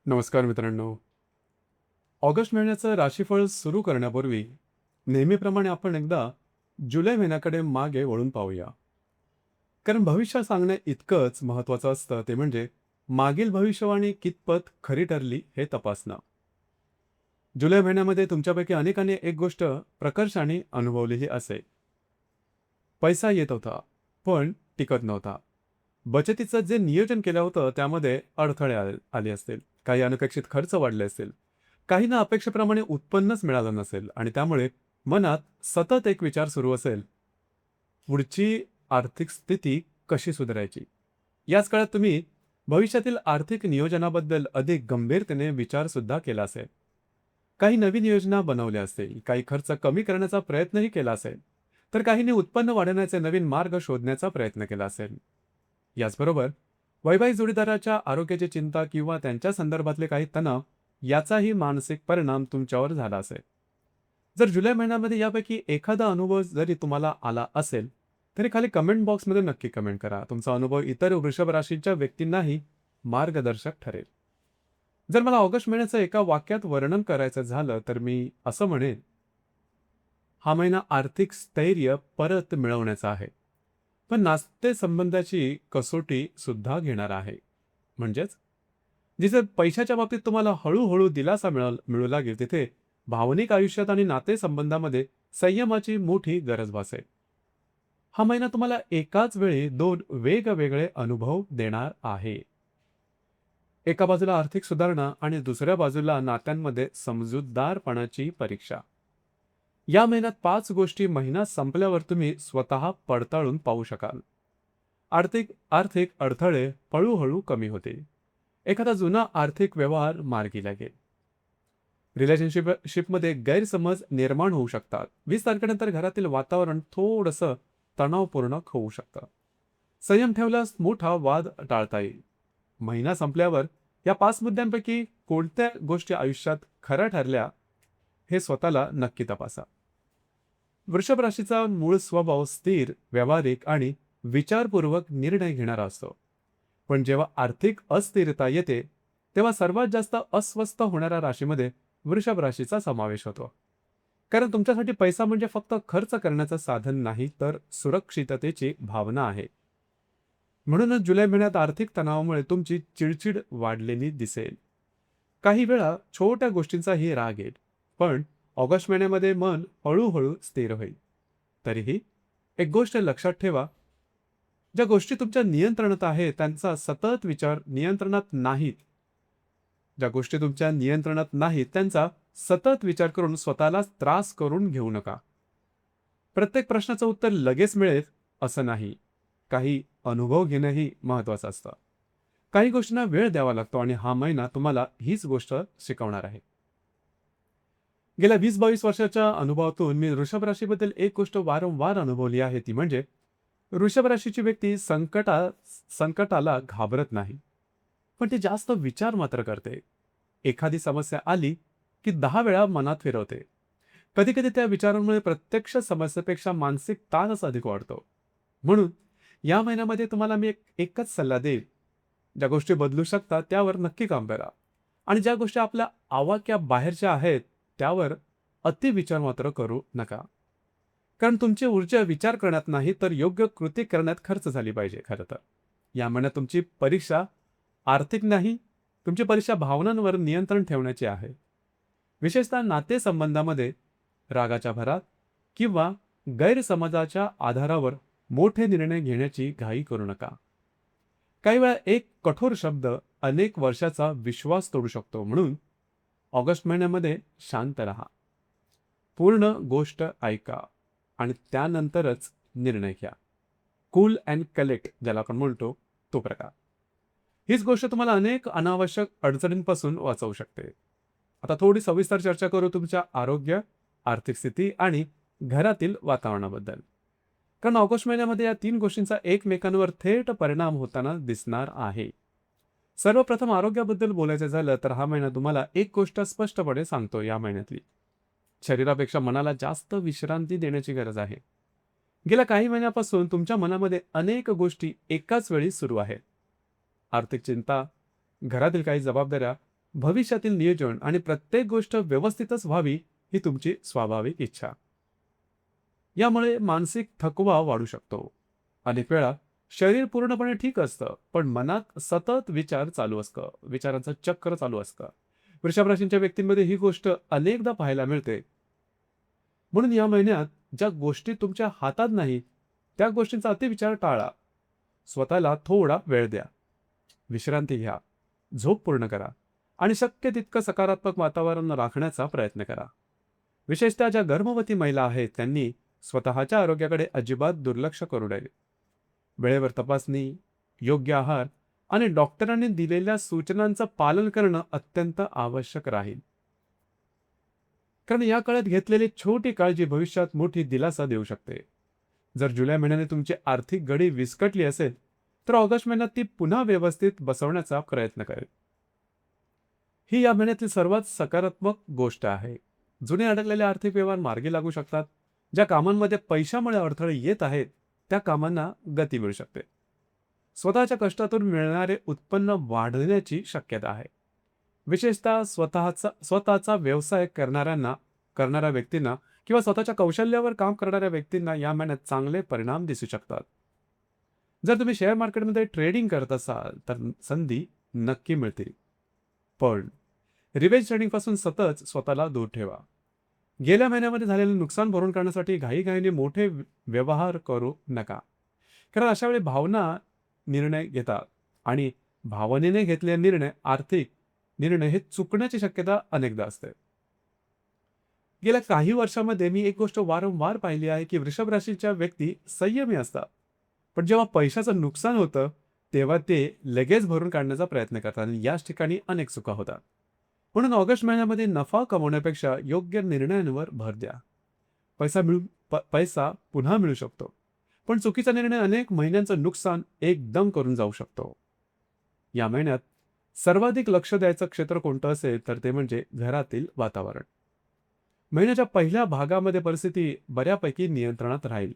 नमस्कार मित्रांनो. ऑगस्ट महिन्याचं राशीफळ सुरू करण्यापूर्वी नेहमीप्रमाणे आपण एकदा जुलै महिन्याकडे मागे वळून पाहूया. कारण भविष्य सांगणे इतकंच महत्त्वाचं असतं ते म्हणजे मागील भविष्यवाणी कितपत खरी ठरली हे तपासणं. जुलै महिन्यामध्ये तुमच्यापैकी अनेकांनी एक गोष्ट प्रकर्षाने अनुभवलेली असेल. पैसा येत होता, पण टिकत नव्हता. बचतीचं जे नियोजन केलं होतं त्यामध्ये अडथळे आले असतील. काही अनपेक्षित खर्च वाढले असतील. काहींना अपेक्षेप्रमाणे उत्पन्नच मिळालं नसेल आणि त्यामुळे मनात सतत एक विचार सुरू असेल, पुढची आर्थिक स्थिती कशी सुधारायची. याच काळात तुम्ही भविष्यातील आर्थिक नियोजनाबद्दल अधिक गंभीरतेने विचार सुद्धा केला असेल. काही नवीन योजना बनवल्या असतील, काही खर्च कमी करण्याचा प्रयत्नही केला असेल, तर काहींनी उत्पन्न वाढवण्याचे नवीन मार्ग शोधण्याचा प्रयत्न केला असेल. याचबरोबर वैवाहिक जोडीदाराच्या आरोग्याची चिंता किंवा त्यांच्या संदर्भातले काही तणाव याचाही मानसिक परिणाम तुमच्यावर झाला असेल. जर जुलै महिन्यामध्ये यापैकी एखादा अनुभव जरी तुम्हाला आला असेल, तरी खाली कमेंट बॉक्समध्ये नक्की कमेंट करा. तुमचा अनुभव इतर वृषभ राशीच्या व्यक्तींनाही मार्गदर्शक ठरेल. जर मला ऑगस्ट महिन्याचं एका वाक्यात वर्णन करायचं झालं, तर मी असं म्हणेन, हा महिना आर्थिक स्थैर्य परत मिळवण्याचा आहे. पण नातेसंबंधाची कसोटी सुद्धा घेणार आहे. म्हणजेच जिथे पैशाच्या बाबतीत तुम्हाला हळूहळू दिलासा मिळू लागेल, तिथे भावनिक आयुष्यात आणि नातेसंबंधामध्ये संयमाची मोठी गरज भासेल. हा महिना तुम्हाला एकाच वेळी दोन वेगवेगळे अनुभव देणार आहे. एका बाजूला आर्थिक सुधारणा आणि दुसऱ्या बाजूला नात्यांमध्ये समजूतदारपणाची परीक्षा. या महिन्यात 5 गोष्टी महिना संपल्यावर तुम्ही स्वतः पडताळून पाहू शकाल. आर्थिक आर्थिक अडथळे हळूहळू कमी होतील. एखादा जुना आर्थिक व्यवहार मार्गी लागेल. रिलेशनशिपमध्ये गैरसमज निर्माण होऊ शकतात. 20 तारखेनंतर घरातील वातावरण थोडंसं तणावपूर्ण होऊ शकतं. संयम ठेवल्यास मोठा वाद टाळता येईल. महिना संपल्यावर या 5 मुद्द्यांपैकी कोणत्या गोष्टी आयुष्यात खऱ्या ठरल्या हे स्वतःला नक्की तपासा. वृषभ राशीचा मूळ स्वभाव स्थिर, व्यावहारिक आणि विचारपूर्वक निर्णय घेणारा असतो. पण जेव्हा आर्थिक अस्थिरता येते, तेव्हा सर्वात जास्त अस्वस्थ होणाऱ्या राशीमध्ये वृषभ राशीचा समावेश होतो. कारण तुमच्यासाठी पैसा म्हणजे फक्त खर्च करण्याचं साधन नाही, तर सुरक्षिततेची भावना आहे. म्हणूनच जुलै महिन्यात आर्थिक तणावामुळे तुमची चिडचिड वाढलेली दिसेल. काही वेळा छोट्या गोष्टींचाही राग येईल. पण ऑगस्ट महिन्यामध्ये मन हळूहळू स्थिर होईल. तरीही एक गोष्ट लक्षात ठेवा, ज्या गोष्टी तुमच्या नियंत्रणात आहेत त्यांचा सतत विचार नियंत्रणात नाहीत. ज्या गोष्टी तुमच्या नियंत्रणात नाहीत त्यांचा सतत विचार करून स्वतःलाच त्रास करून घेऊ नका. प्रत्येक प्रश्नाचं उत्तर लगेच मिळेल असं नाही. काही अनुभव घेणंही महत्वाचं असतं. काही गोष्टींना वेळ द्यावा लागतो आणि हा महिना तुम्हाला हीच गोष्ट शिकवणार आहे. गेल्या 20-22 वर्षाच्या अनुभवातून मी वृषभ राशीबद्दल एक गोष्ट वारंवार अनुभवली आहे, ती म्हणजे वृषभ राशीची व्यक्ती संकटाला घाबरत नाही, पण ती जास्त विचार मात्र करते. एखादी समस्या आली की 10 वेळा मनात फिरवते. कधी-कधी त्या विचारांमुळे प्रत्यक्ष समस्येपेक्षा मानसिक ताणच अधिक वाढतो. म्हणून या महिन्यामध्ये तुम्हाला मी एकच सल्ला देईल, ज्या गोष्टी बदलू शकतात त्यावर नक्की काम करा आणि ज्या गोष्टी आपल्या आवाक्या बाहेरच्या आहेत त्यावर अति विचार मात्र करू नका. कारण तुमची ऊर्जा विचार करण्यात नाही, तर योग्य कृती करण्यात खर्च झाली पाहिजे. खरं तर या महिन्यात तुमची परीक्षा आर्थिक नाही, तुमची परीक्षा भावनांवर नियंत्रण ठेवण्याची आहे. विशेषतः नातेसंबंधामध्ये रागाच्या भरात किंवा गैरसमजाच्या आधारावर मोठे निर्णय घेण्याची घाई करू नका. काही वेळा एक कठोर शब्द अनेक वर्षाचा विश्वास तोडू शकतो. म्हणून ऑगस्ट महिन्यामध्ये शांत राहा. पूर्ण गोष्ट ऐका आणि त्यानंतरच निर्णय घ्या. कूल अँड कलेक्ट ज्याला आपण म्हणतो, तो प्रकार. हीच गोष्ट तुम्हाला अनेक अनावश्यक अडचणींपासून वाचवू शकते. आता थोडी सविस्तर चर्चा करू तुमच्या आरोग्य, आर्थिक स्थिती आणि घरातील वातावरणाबद्दल. कारण ऑगस्ट महिन्यामध्ये या 3 गोष्टींचा एकमेकांवर थेट परिणाम होताना दिसणार आहे. सर्वप्रथम आरोग्याबद्दल बोलायचं झालं तर हा महिना तुम्हाला एक गोष्ट स्पष्टपणे सांगतो, या महिन्यातली शरीरापेक्षा मनाला जास्त विश्रांती देण्याची गरज आहे. गेल्या काही महिन्यापासून तुमच्या मनामध्ये अनेक गोष्टी एकाच वेळी सुरू आहेत. आर्थिक चिंता, घरातील काही जबाबदाऱ्या, भविष्यातील नियोजन आणि प्रत्येक गोष्ट व्यवस्थितच व्हावी ही तुमची स्वाभाविक इच्छा. यामुळे मानसिक थकवा वाढू शकतो. अनेक वेळा शरीर पूर्णपणे ठीक असतं, पण मनात सतत विचार चालू असतं, विचारांचं चक्र चालू असतं. वृषभ राशींच्या व्यक्तींमध्ये ही गोष्ट अनेकदा पाहायला मिळते. म्हणून या महिन्यात ज्या गोष्टी तुमच्या हातात नाही त्या गोष्टींचा अतिविचार टाळा. स्वतःला थोडा वेळ द्या, विश्रांती घ्या, झोप पूर्ण करा आणि शक्य तितकं सकारात्मक वातावरण राखण्याचा प्रयत्न करा. विशेषतः ज्या गर्भवती महिला आहेत त्यांनी स्वतःच्या आरोग्याकडे अजिबात दुर्लक्ष करू नये. वेळेवर तपासणी, योग्य आहार आणि डॉक्टरांनी दिलेल्या सूचनांचं पालन करणं अत्यंत आवश्यक राहील. कारण या काळात घेतलेली छोटी काळजी भविष्यात मोठी दिलासा देऊ शकते. जर जुलै महिन्याने तुमची आर्थिक घडी विस्कटली असेल तर ऑगस्ट महिन्यात ती पुन्हा व्यवस्थित बसवण्याचा प्रयत्न करेल. ही या महिन्यातील सर्वात सकारात्मक गोष्ट आहे. जुने अडकलेले आर्थिक व्यवहार मार्गी लागू शकतात. ज्या कामांमध्ये पैशामुळे अडथळे येत आहेत त्या कामांना गती मिळू शकते. स्वतःच्या कष्टातून मिळणारे उत्पन्न वाढण्याची शक्यता आहे. विशेषतः स्वतःचा व्यवसाय करणाऱ्या व्यक्तींना किंवा स्वतःच्या कौशल्यावर काम करणाऱ्या व्यक्तींना या महिन्यात चांगले परिणाम दिसू शकतात. जर तुम्ही शेअर मार्केटमध्ये ट्रेडिंग करत असाल तर संधी नक्की मिळतील. पण रिव्हेंज ट्रेडिंग पासून सतत स्वतःला दूर ठेवा. गेल्या महिन्यामध्ये झालेलं नुकसान भरून काढण्यासाठी घाईघाईने मोठे व्यवहार करू नका. कारण अशा वेळी भावना निर्णय घेतात आणि भावनेने घेतलेले आर्थिक निर्णय हे चुकण्याची शक्यता अनेकदा असते. गेल्या काही वर्षामध्ये मी एक गोष्ट वारंवार पाहिली आहे की वृषभ राशीच्या व्यक्ती संयमी असतात, पण जेव्हा पैशाचं नुकसान होतं तेव्हा ते लगेच भरून काढण्याचा प्रयत्न करतात आणि याच ठिकाणी अनेक चुका होतात. म्हणून ऑगस्ट महिन्यामध्ये नफा कमवण्यापेक्षा योग्य निर्णयांवर भर द्या. पैसा पुन्हा मिळू शकतो, पण चुकीचा निर्णय अनेक महिन्यांचं नुकसान एकदम करून जाऊ शकतो. या महिन्यात सर्वाधिक लक्ष द्यायचं क्षेत्र कोणतं असेल तर ते म्हणजे घरातील वातावरण. महिन्याच्या पहिल्या भागामध्ये परिस्थिती बऱ्यापैकी नियंत्रणात राहील,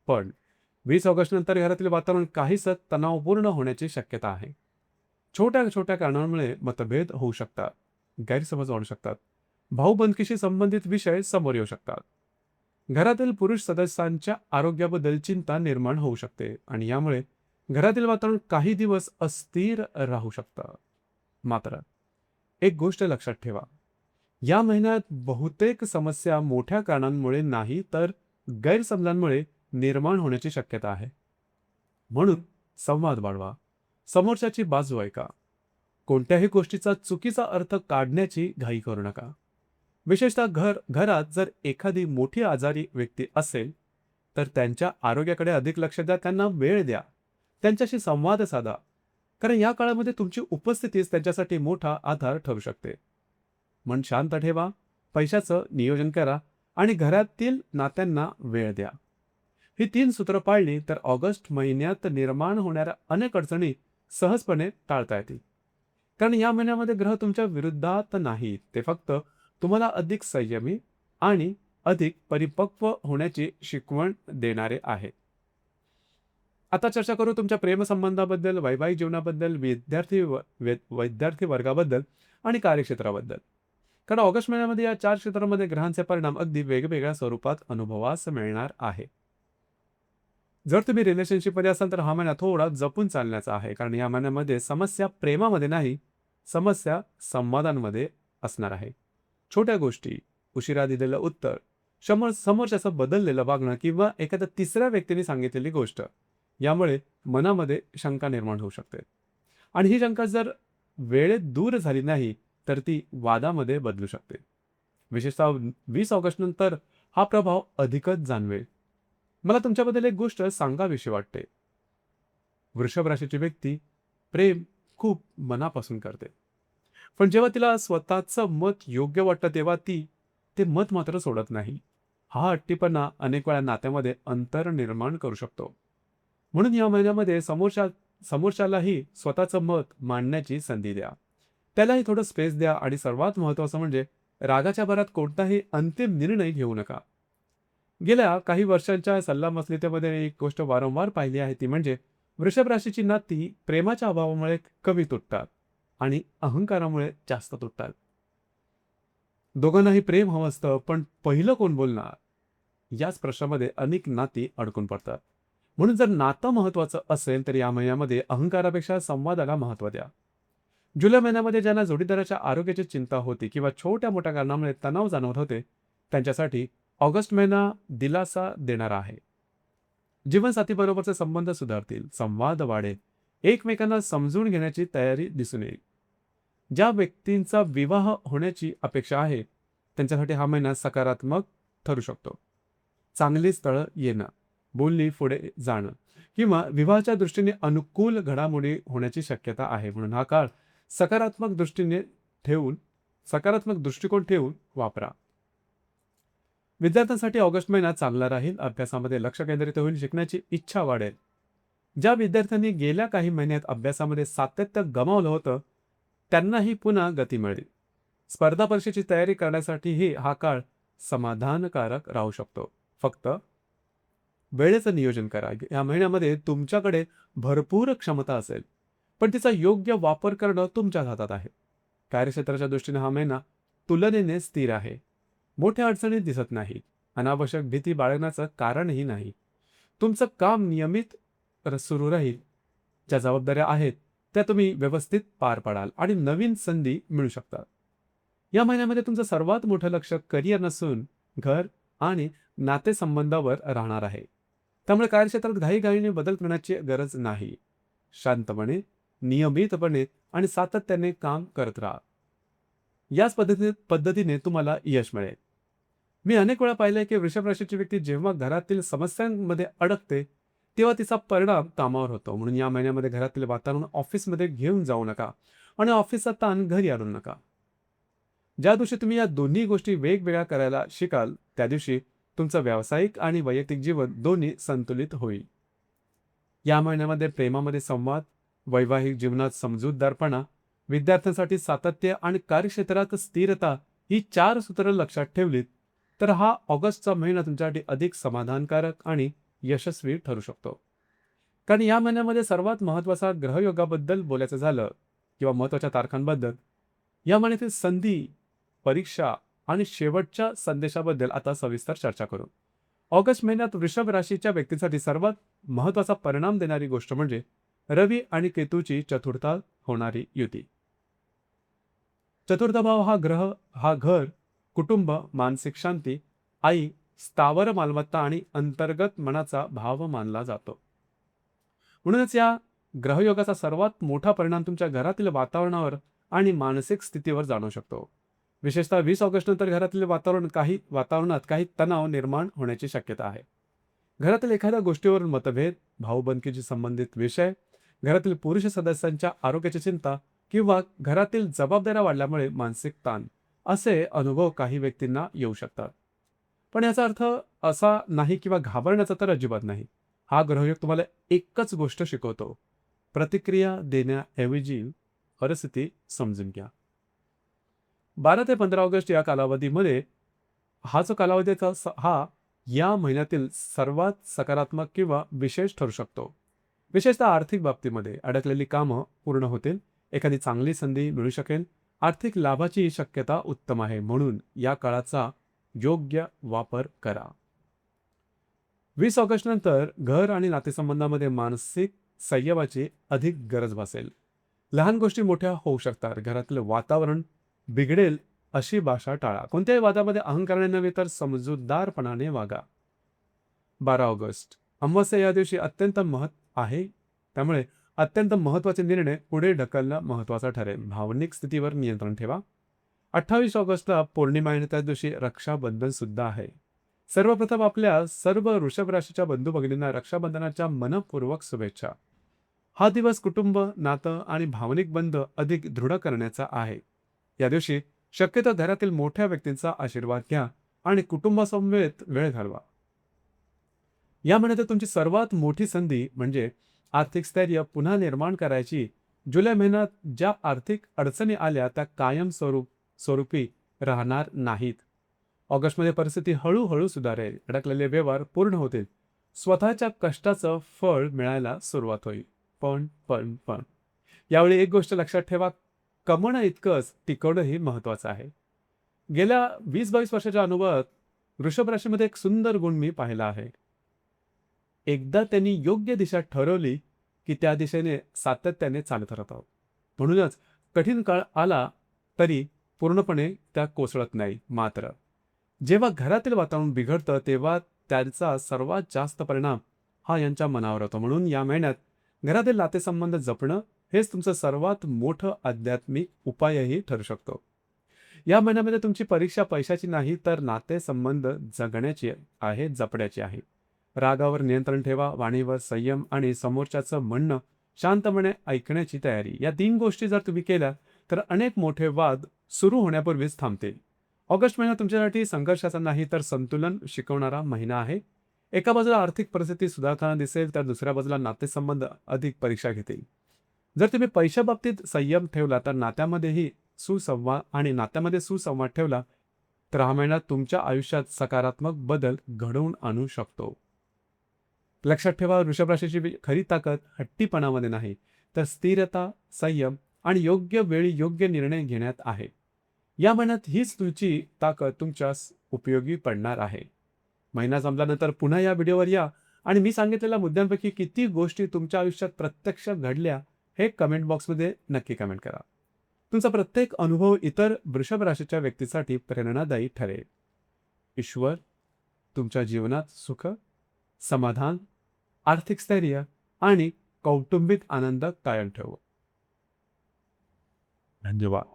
पण 20 ऑगस्ट नंतर घरातील वातावरण काहीसं तणावपूर्ण होण्याची शक्यता आहे. छोट्या छोट्या कारणांमुळे मतभेद होऊ शकतात, गैरसमज वाढू शकतात, भाऊबंदकीशी संबंधित विषय समोर येऊ शकतात. घरातील पुरुष सदस्यांच्या आरोग्याबद्दल चिंता निर्माण होऊ शकते आणि यामुळे घरातील वातावरण काही दिवस अस्थिर राहू शकतं. मात्र एक गोष्ट लक्षात ठेवा, या महिन्यात बहुतेक समस्या मोठ्या कारणांमुळे नाही तर गैरसमजांमुळे निर्माण होण्याची शक्यता आहे. म्हणून संवाद वाढवा, समोरच्याची बाजू ऐका, कोणत्याही गोष्टीचा चुकीचा अर्थ काढण्याची घाई करू नका. विशेषतः घरात जर एखादी मोठी आजारी व्यक्ती असेल तर त्यांच्या आरोग्याकडे अधिक लक्ष द्या, त्यांना वेळ द्या, त्यांच्याशी संवाद साधा. कारण या काळामध्ये तुमची उपस्थितीच त्यांच्यासाठी मोठा आधार ठरू शकते. मन शांत ठेवा, पैशाचं नियोजन करा आणि घरातील नात्यांना वेळ द्या. ही 3 सूत्र पाळली तर ऑगस्ट महिन्यात निर्माण होणाऱ्या अनेक अडचणी सहजपणे टाळता येतील. कारण या महिन्यामध्ये ग्रह तुमच्या विरुद्धात नाहीत, ते फक्त तुम्हाला अधिक संयमी आणि अधिक परिपक्व होण्याची शिकवण देणारे आहेत. आता चर्चा करू तुमच्या प्रेमसंबंधाबद्दल, वैवाहिक जीवनाबद्दल, विद्यार्थी वर्गाबद्दल आणि कार्यक्षेत्राबद्दल. कारण ऑगस्ट महिन्यामध्ये या 4 क्षेत्रांमध्ये ग्रहांचे परिणाम अगदी वेगवेगळ्या स्वरूपात अनुभवास मिळणार आहे. जर तुम्ही रिलेशनशिपमध्ये असाल तर हा महिना थोडा जपून चालण्याचा आहे. कारण या महिन्यामध्ये समस्या प्रेमामध्ये नाही, समस्या संवादांमध्ये असणार आहे. छोट्या गोष्टी, उशिरा दिलेलं उत्तर, समोरच्याचं बदललेलं वागणं किंवा एखाद्या तिसऱ्या व्यक्तीने सांगितलेली गोष्ट यामुळे मनामध्ये शंका निर्माण होऊ शकते. आणि ही शंका जर वेळेत दूर झाली नाही तर ती वादामध्ये बदलू शकते. विशेषतः 20 ऑगस्ट नंतर हा प्रभाव अधिकच जाणवेल. मला तुमच्याबद्दल एक गोष्ट सांगावीशी वाटते. वृषभ राशीची व्यक्ती प्रेम खूप मनापासून करते, पण जेव्हा तिला स्वतःचं मत योग्य वाटतं तेव्हा ती ते मत मात्र सोडत नाही. हा हट्टीपणा अनेक वेळा नात्यामध्ये अंतर निर्माण करू शकतो. म्हणून या महिन्यामध्ये समोरच्यालाही स्वतःचं मत मांडण्याची संधी द्या, त्यालाही थोडं स्पेस द्या आणि सर्वात महत्त्वाचं म्हणजे रागाच्या भरात कोणताही अंतिम निर्णय घेऊ नका. गेल्या काही वर्षांच्या सल्लामसलतीमध्ये एक गोष्ट वारंवार पाहिली आहे, ती म्हणजे वृषभ राशीची नाती प्रेमाच्या अभावामुळे कमी तुटतात आणि अहंकारामुळे जास्त तुटतात. दोघांनाही प्रेम हवं असतं, पण पहिलं कोण बोलणार याच प्रश्नामध्ये अनेक नाती अडकून पडतात. म्हणून जर नातं महत्वाचं असेल तर या महिन्यामध्ये अहंकारापेक्षा संवादाला महत्त्व द्या. जुलै महिन्यामध्ये ज्यांना जोडीदाराच्या आरोग्याची चिंता होती किंवा छोट्या मोठ्या कारणामुळे तणाव जाणवत होते, त्यांच्यासाठी ऑगस्ट महिना दिलासा देणारा आहे. जीवनसाथीबरोबरचे संबंध सुधारतील, संवाद वाढेल, एकमेकांना समजून घेण्याची तयारी दिसून येईल. ज्या व्यक्तींचा विवाह होण्याची अपेक्षा आहे, त्यांच्यासाठी हा महिना सकारात्मक ठरू शकतो. चांगली स्थळं येणं, बोलणी पुढे जाणं किंवा विवाहाच्या दृष्टीने अनुकूल घडामोडी होण्याची शक्यता आहे. म्हणून हा काळ सकारात्मक दृष्टीने ठेवून सकारात्मक दृष्टिकोन ठेवून वापरा. विद्यार्थ्यांसाठी ऑगस्ट महिना चांगला राहील. अभ्यासामध्ये लक्ष केंद्रित होईल, शिकण्याची इच्छा वाढेल. ज्या विद्यार्थ्यांनी गेल्या काही महिन्यात अभ्यासामध्ये सातत्य गमावलं होतं, त्यांनाही पुन्हा गती मिळेल. स्पर्धा परीक्षेची तयारी करण्यासाठीही हा काळ समाधानकारक राहू शकतो. फक्त वेळेचं नियोजन करा. या महिन्यामध्ये तुमच्याकडे भरपूर क्षमता असेल, पण तिचा योग्य वापर करणं तुमच्या हातात आहे. कार्यक्षेत्राच्या दृष्टीने हा महिना तुलनेने स्थिर आहे. मोठ्या अडचणी दिसत नाहीत. अनावश्यक भीती बाळगण्याचं कारणही नाही. तुमचं काम नियमित सुरू राहील. ज्या जबाबदाऱ्या आहेत त्या तुम्ही व्यवस्थित पार पाडाल आणि नवीन संधी मिळू शकतात. या महिन्यामध्ये तुमचं सर्वात मोठं लक्ष करिअर नसून घर आणि नातेसंबंधावर राहणार आहे. त्यामुळे कार्यक्षेत्रात घाईघाईने बदल करण्याची गरज नाही. शांतपणे, नियमितपणे आणि सातत्याने काम करत राहा. याच पद्धतीने तुम्हाला यश मिळेल. मी अनेक वेळा पाहिलंय की वृषभ राशीची व्यक्ती जेव्हा घरातील समस्यांमध्ये अडकते, तेव्हा तिचा परिणाम कामावर होतो. म्हणून या महिन्यामध्ये घरातील वातावरण ऑफिसमध्ये घेऊन जाऊ नका आणि ऑफिसचा ताण घरी आणू नका. ज्या दिवशी तुम्ही या दोन्ही गोष्टी वेगवेगळ्या करायला शिकाल, त्या दिवशी तुमचं व्यावसायिक आणि वैयक्तिक जीवन दोन्ही संतुलित होईल. या महिन्यामध्ये प्रेमामध्ये संवाद, वैवाहिक जीवनात समजूतदारपणा, विद्यार्थ्यांसाठी सातत्य आणि कार्यक्षेत्रात स्थिरता ही 4 सूत्र लक्षात ठेवलीत तर हा ऑगस्टचा महिना तुमच्यासाठी अधिक समाधानकारक आणि यशस्वी ठरू शकतो. कारण या महिन्यामध्ये सर्वात महत्त्वाचा ग्रहयोगाबद्दल बोलायचं झालं किंवा महत्त्वाच्या तारखांबद्दल, या महिन्यातील संधी, परीक्षा आणि शेवटच्या संदेशाबद्दल आता सविस्तर चर्चा करू. ऑगस्ट महिन्यात वृषभ राशीच्या व्यक्तींसाठी सर्वात महत्त्वाचा परिणाम देणारी गोष्ट म्हणजे रवी आणि केतूची चतुर्थात होणारी युती. चतुर्थ भाव हा घर, कुटुंब, मानसिक शांती, आई, स्थावर मालमत्ता आणि अंतर्गत मनाचा भाव मानला जातो. म्हणूनच या ग्रहयोगाचा सर्वात मोठा परिणाम तुमच्या घरातील वातावरणावर आणि मानसिक स्थितीवर जाणवू शकतो. विशेषतः 20 ऑगस्ट नंतर घरातील वातावरणात काही तणाव निर्माण होण्याची शक्यता आहे. घरातील एखाद्या गोष्टीवरून मतभेद, भाऊबंदकीशी संबंधित विषय, घरातील पुरुष सदस्यांच्या आरोग्याची चिंता किंवा घरातील जबाबदाऱ्या वाढल्यामुळे मानसिक ताण असे अनुभव काही व्यक्तींना येऊ शकतात. पण याचा अर्थ असा नाही किंवा घाबरण्याचा तर अजिबात नाही. हा ग्रहयोग तुम्हाला एकच गोष्ट शिकवतो: प्रतिक्रिया देण्याऐवजी परिस्थिती समजून घ्या. 12 ते 15 ऑगस्ट या कालावधीमध्ये हा जो कालावधी हा या महिन्यातील सर्वात सकारात्मक किंवा विशेष ठरू शकतो. विशेषतः आर्थिक बाबतीमध्ये अडकलेली कामं पूर्ण होतील, एखादी चांगली संधी मिळू शकेल, आर्थिक लाभाची शक्यता उत्तम आहे. म्हणून या काळाचा योग्य वापर करा. 20 ऑगस्ट नंतर घर आणि नातेसंबंधामध्ये मानसिक संयमाची अधिक गरज भासेल. लहान गोष्टी मोठ्या होऊ शकतात. घरातलं वातावरण बिघडेल अशी भाषा टाळा. कोणत्याही वादामध्ये अहंकाराने नव्हे तर समजूतदारपणाने वागा. 12 ऑगस्ट अमावस्या या दिवशी अत्यंत आहे. त्यामुळे अत्यंत महत्त्वाचे निर्णय पुढे ढकलणं महत्त्वाचं ठरेल. भावनिक स्थितीवर नियंत्रण ठेवा. 28 ऑगस्टला पौर्णिमा आणि त्या दिवशी रक्षाबंधन सुद्धा आहे. सर्वप्रथम आपल्या सर्व वृषभ राशीच्या बंधू भगिनींना रक्षाबंधनाच्या मनपूर्वक शुभेच्छा. हा दिवस कुटुंब, नातं आणि भावनिक बंध अधिक दृढ करण्याचा आहे. या दिवशी शक्यतो घरातील मोठ्या व्यक्तींचा आशीर्वाद घ्या आणि कुटुंबासमवेत वेळ घालवा. या महिन्यात तुमची सर्वात मोठी संधी म्हणजे आर्थिक स्थैर्य पुन्हा निर्माण करायची. जुलै महिन्यात ज्या आर्थिक अडचणी आल्या त्या कायम स्वरूपी राहणार नाहीत. ऑगस्टमध्ये परिस्थिती हळूहळू सुधारेल. अडकलेले व्यवहार पूर्ण होतील. स्वतःच्या कष्टाचं फळ मिळायला सुरुवात होईल. पण यावेळी एक गोष्ट लक्षात ठेवा: कमवणं इतकंच टिकवणंही महत्वाचं आहे. गेल्या 20-22 वर्षाच्या अनुभवात वृषभ राशीमध्ये एक सुंदर गुण मी पाहिला आहे. एकदा त्यांनी योग्य दिशा ठरवली, की त्या दिशेने सातत्याने चालत राहतात. म्हणूनच कठीण काळ आला तरी पूर्णपणे त्या कोसळत नाही. मात्र जेव्हा घरातील वातावरण बिघडतं, तेव्हा त्यांचा सर्वात जास्त परिणाम हा यांच्या मनावर होतो. म्हणून या महिन्यात घरातील नातेसंबंध जपणं हेच तुमचं सर्वात मोठं आध्यात्मिक उपायही ठरू शकतो. या महिन्यामध्ये तुमची परीक्षा पैशाची नाही, तर नातेसंबंध जगण्याची आहे, जपण्याची आहे. रागावर नियंत्रण ठेवा, वाणीवर संयम आणि समोरच्याचं म्हणणं शांतपणे ऐकण्याची तयारी. या 3 गोष्टी जर तुम्ही केल्या, तर अनेक मोठे वाद सुरू होण्यापूर्वीच थांबतील. ऑगस्ट महिना तुमच्यासाठी संघर्षाचा नाही, तर संतुलन शिकवणारा महिना आहे. एका बाजूला आर्थिक परिस्थिती सुधारताना दिसेल, तर दुसऱ्या बाजूला नातेसंबंध अधिक परीक्षा घेतील. जर तुम्ही पैशाबाबतीत संयम ठेवला, तर नात्यामध्ये सुसंवाद ठेवला, तर हा महिना तुमच्या आयुष्यात सकारात्मक बदल घडवून आणू शकतो. लक्षात ठेवा, वृषभ राशीची खरी ताकद हट्टीपणामध्ये नाही, तर स्थिरता, संयम आणि योग्य वेळी योग्य निर्णय घेण्यात आहे. या महिन्यात हीच तुमची ताकद तुमच्यास उपयोगी पडणार आहे. महिना संपल्यानंतर पुन्हा या व्हिडिओवर या आणि मी सांगितलेल्या मुद्द्यांपैकी किती गोष्टी तुमच्या आयुष्यात प्रत्यक्ष घडल्या हे कमेंट बॉक्समध्ये नक्की कमेंट करा. तुमचा प्रत्येक अनुभव इतर वृषभ राशीच्या व्यक्तीसाठी प्रेरणादायी ठरेल. ईश्वर तुमच्या जीवनात सुख, समाधान, आर्थिक स्थैर्य आणि कौटुंबिक आनंद कायम ठेवो. धन्यवाद.